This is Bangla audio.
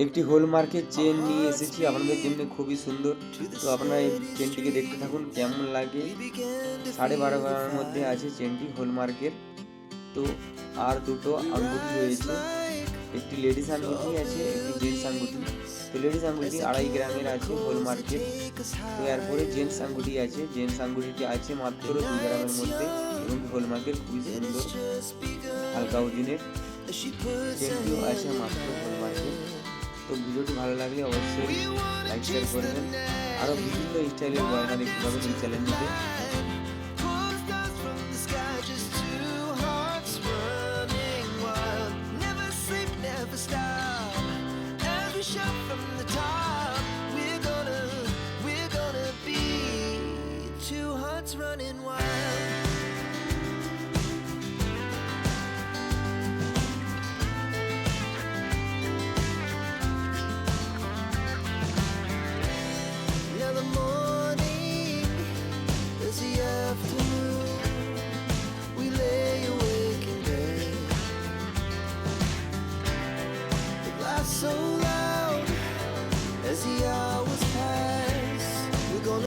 একটি হলমার্কের চেন নিয়ে এসেছি আপনাদের জন্য, খুবই সুন্দর। তো আপনারা এই চেনটিকে দেখতে থাকুন কেমন লাগে। 12.5 গ্রামের মধ্যে আছে চেনটি হলমার্কের। তো আর দুটো আঙ্গুঠি রয়েছে, একটি লেডিস আঙ্গুঠি আছে, একটি জেন্টস আঙ্গুঠি। তো লেডিস আঙ্গুঠি 2.5 গ্রামের আছে হলমার্কের। তো এরপরে জেন্টস আঙ্গুঠি আছে, জেন্টস আঙ্গুঠিটি আছে মাত্র 2 গ্রামের মধ্যে এবং হলমার্কের, খুবই সুন্দর হালকা ওজনের। চেনটিও আছে মাত্র হলমার্কের। তো ভিডিওটি ভালো লাগলে অবশ্যই লাইক শেয়ার করবেন। আরও বিভিন্ন স্টাইলের গয়না দেখতে পাবেন এই চ্যানেলটিতে। Running wild. Now the morning is the afternoon. We lay awake in bed. The glass so